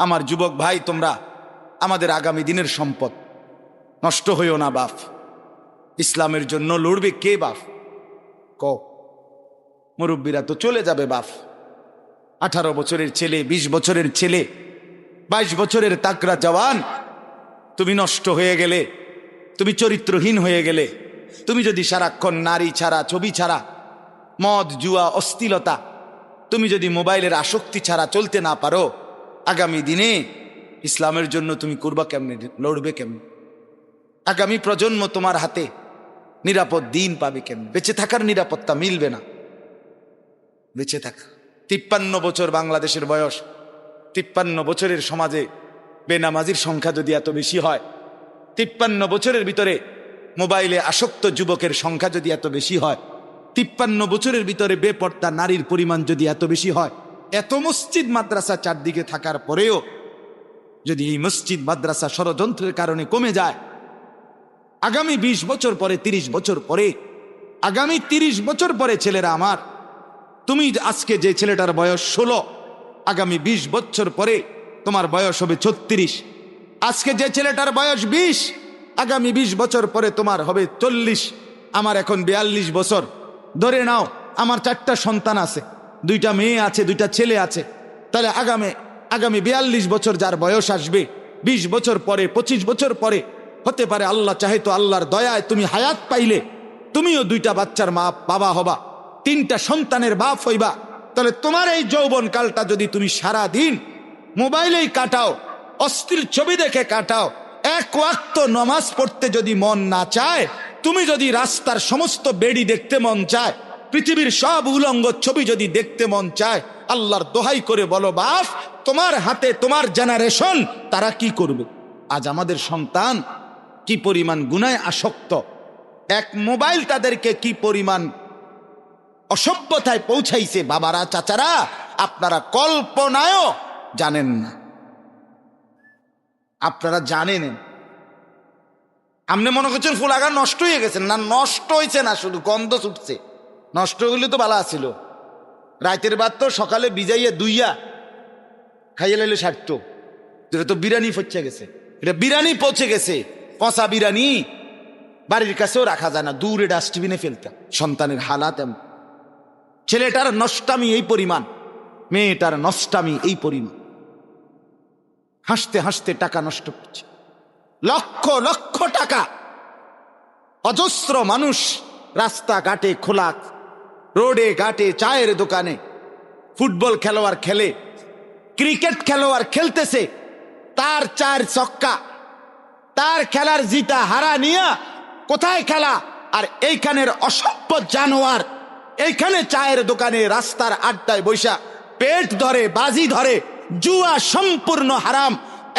আমার যুবক ভাই, তোমরা আমাদের আগামী দিনের সম্পদ, নষ্ট হইও না বাপ। ইসলামের জন্য লড়বে কে বাপ? ক মুরব্বীরা তো চলে যাবে বাপ। 18 বছরের ছেলে, 20 বছরের ছেলে, 22 বছরের তাকড়া জওয়ান, তুমি নষ্ট হয়ে গেলে, তুমি চরিত্রহীন হয়ে গেলে, তুমি যদি সারাক্ষণ নারী ছাড়া, ছবি ছাড়া, মদ জুয়া অশ্লীলতা, তুমি যদি মোবাইলের আসক্তি ছাড়া চলতে না পারো, আগামী দিনে ইসলামের জন্য তুমি করবা কেমনে, লড়বে কেমনে? আগামী প্রজন্ম তোমার হাতে নিরাপদ দিন পাবে কেমনে? বেঁচে থাকার নিরাপত্তা মিলবে না। বেঁচে থাকা 53 বছর বাংলাদেশের বয়স, 53 বছরের সমাজে বেনামাজির সংখ্যা যদি এত বেশি হয়, 53 বছরের ভিতরে মোবাইলে আসক্ত যুবকের সংখ্যা যদি এত বেশি হয়, 53 বছরের ভিতরে বেপর্দা নারীর পরিমাণ যদি এত বেশি হয়, এত মসজিদ মাদ্রাসা চারদিকে থাকার পরেও যদি এই মসজিদ মাদ্রাসা ষড়যন্ত্রের কারণে কমে যায়, আগামী 20 বছর পরে, 30 বছর পরে, আগামী 30 বছর পরে ছেলেরা আমার, তুমি আজকে যে ছেলেটার বয়স 16, আগামী 20 বছর পরে তোমার বয়স হবে 36। আজকে যে ছেলেটার বয়স 20, আগামী 20 বছর পরে তোমার হবে 40। আমার এখন 42 বছর। ধরে নাও আমার 4টা সন্তান আছে, 2টা মেয়ে আছে, 2টা ছেলে আছে। তাহলে আগামী 42 বছর যার বয়স আসবে, 20 বছর পরে, 25 বছর পরে, হতে পারে আল্লাহ চাহে তো আল্লাহর দয়ায় তুমি হায়াত পাইলে তুমিও 2টা বাচ্চার মা বাবা হবা, 3টা সন্তানের বাপ হইবা। তাহলে তোমার এই যৌবন কালটা যদি তুমি সারা দিন মোবাইলেই কাটাও, অশ্লীল ছবি দেখে কাটাও, এক ওয়াক্ত নামাজ পড়তে যদি মন না চায়, তুমি যদি রাস্তার সমস্ত বেড়ি দেখতে মন চায়, পৃথিবীর সব উলঙ্গ ছবি যদি দেখতে মন চায়, আল্লাহর দোহাই করে বলো বাপ, তোমার হাতে তোমার জেনারেশন তারা কি করবে? আজ আমাদের সন্তান কি পরিমাণ গুনায় আসক্ত, এক মোবাইল তাদেরকে কি পরিমাণ অসভ্যতায় পৌঁছাইছে, বাবারা চাচারা আপনারা কল্পনায়ও জানেন না। আপনারা জানেন, আপনি মনে করছেন ফুলাগা নষ্ট হয়ে গেছে, না নষ্ট হয়েছে না, শুধু গন্ধ ছুটছে। নষ্ট হইলে তো ভালো ছিল, রাতের বাদ তো সকালে ভিজাইয়া দুইয়া খাইয়ে লাইলে সারত। এটা তো বিরিয়ানি পচে গেছে, এটা বিরিয়ানি পচে গেছে, পচা বিরিয়ানি বাড়ির কাছেও রাখা যায় না, দূরে ডাস্টবিনে ফেলতাম। সন্তানের হালাত এমন, ছেলেটার নষ্টামি এই পরিমাণ, মেয়েটার নষ্টামি এই পরিমাণ। হাসতে হাসতে টাকা নষ্ট করছে, লক্ষ লক্ষ টাকা। অজস্র মানুষ রাস্তাঘাটে, খোলা রোডে ঘাটে, চায়ের দোকানে, ফুটবল খেলোয়াড় খেলে, ক্রিকেট খেলোয়াড় খেলতেছে, তার 4 ছক্কা, তার খেলার জিতা হারা নিয়া কোথায় খেলা? আর এইখানের অসভ্য জানোয়ার এইখানে চায়ের দোকানে, রাস্তার আড্ডায় বৈশা পেট ধরে, বাজি ধরে, জুয়া সম্পূর্ণ হারাম।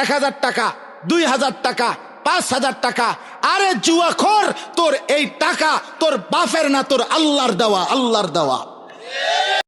1000 টাকা, 2000 টাকা, 5000 টাকা। আরে জুয়াখোর, তোর এই টাকা তোর বাপের না, তোর আল্লাহর দেওয়া, আল্লাহর দেওয়া।